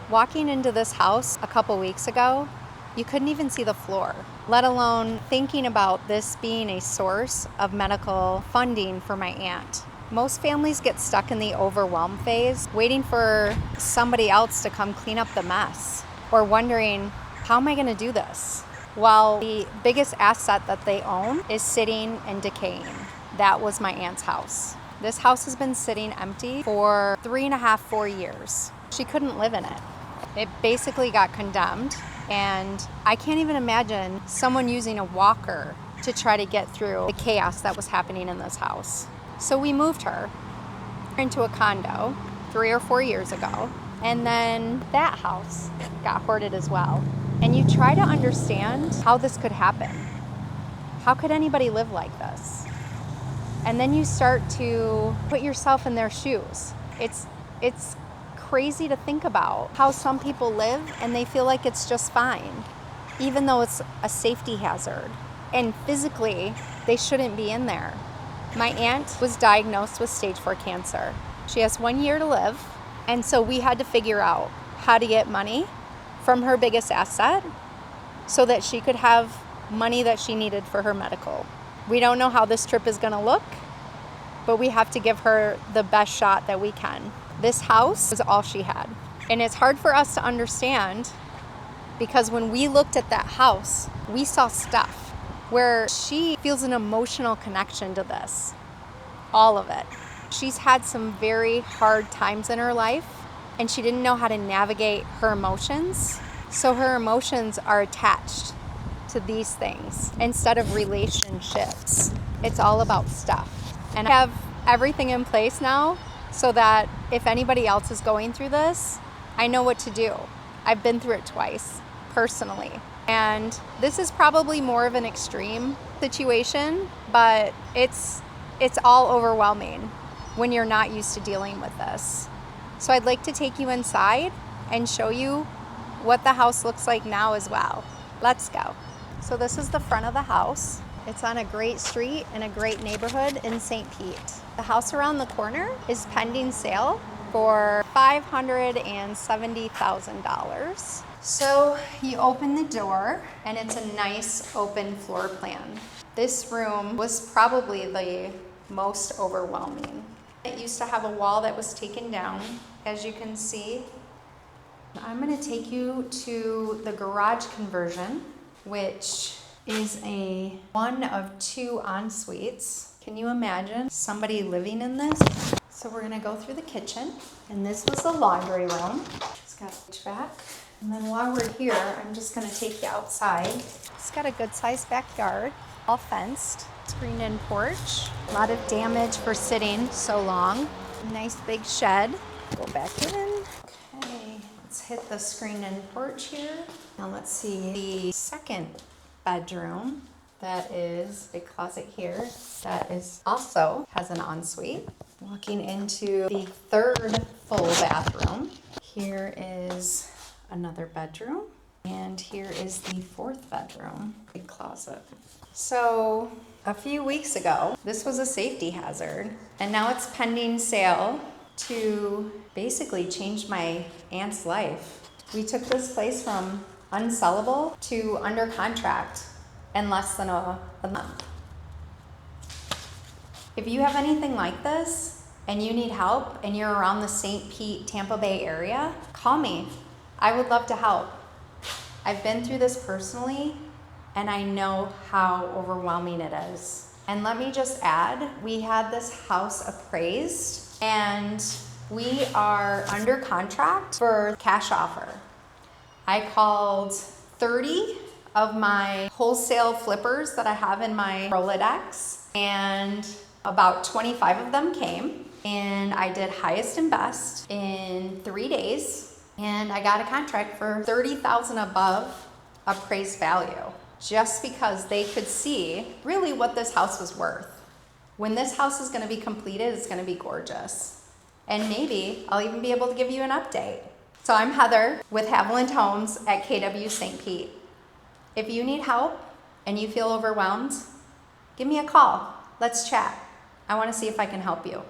Walking into this house a couple weeks ago, you couldn't even see the floor, let alone thinking about this being a source of medical funding for my aunt. Most families get stuck in the overwhelm phase, waiting for somebody else to come clean up the mess, or wondering, how am I going to do this? While the biggest asset that they own is sitting and decaying. That was my aunt's house. This house has been sitting empty for 3.5, 4 years. She couldn't live in it. It basically got condemned, and I can't even imagine someone using a walker to try to get through the chaos that was happening in this house. So we moved her into a condo 3 or 4 years ago, and then that house got hoarded as well. And you try to understand how this could happen. How could anybody live like this? And then you start to put yourself in their shoes. It's crazy to think about how some people live and they feel like it's just fine, even though it's a safety hazard. And physically, they shouldn't be in there. My aunt was diagnosed with stage 4 cancer. She has 1 year to live, and so we had to figure out how to get money from her biggest asset so that she could have money that she needed for her medical. We don't know how this trip is gonna look, but we have to give her the best shot that we can. This house was all she had. And it's hard for us to understand because when we looked at that house, we saw stuff where she feels an emotional connection to this, all of it. She's had some very hard times in her life, and she didn't know how to navigate her emotions. So her emotions are attached to these things instead of relationships. It's all about stuff. And I have everything in place now so that if anybody else is going through this, I know what to do. I've been through it twice, personally. And this is probably more of an extreme situation, but it's all overwhelming when you're not used to dealing with this. So I'd like to take you inside and show you what the house looks like now as well. Let's go. So this is the front of the house. It's on a great street in a great neighborhood in St. Pete. The house around the corner is pending sale for $570,000. So you open the door and it's a nice open floor plan. This room was probably the most overwhelming. It used to have a wall that was taken down, as you can see. I'm going to take you to the garage conversion, which is a one of 2 en-suites. Can you imagine somebody living in this? So we're gonna go through the kitchen, and this was the laundry room. It's got HVAC. And then while we're here, I'm just gonna take you outside. It's got a good sized backyard, all fenced, screened-in porch. A lot of damage for sitting so long. Nice big shed. Go back in. Okay, let's hit the screened-in porch here. Now let's see the second bedroom. That is a closet here that is also has an ensuite. Walking into the third full bathroom. Here is another bedroom, and here is the 4th bedroom, big closet. So a few weeks ago, this was a safety hazard, and now it's pending sale to basically change my aunt's life. We took this place from unsellable to under contract in less than a month. If you have anything like this and you need help and you're around the St. Pete, Tampa Bay area, call me. I would love to help. I've been through this personally, and I know how overwhelming it is. And let me just add, we had this house appraised, and we are under contract for cash offer. I called 30 of my wholesale flippers that I have in my Rolodex, and about 25 of them came, and I did highest and best in 3 days, and I got a contract for $30,000 above appraised value, just because they could see really what this house was worth. When this house is gonna be completed, it's gonna be gorgeous. And maybe I'll even be able to give you an update. So I'm Heather with haviland.homes at KW St. Pete. If you need help and you feel overwhelmed, give me a call. Let's chat. I want to see if I can help you.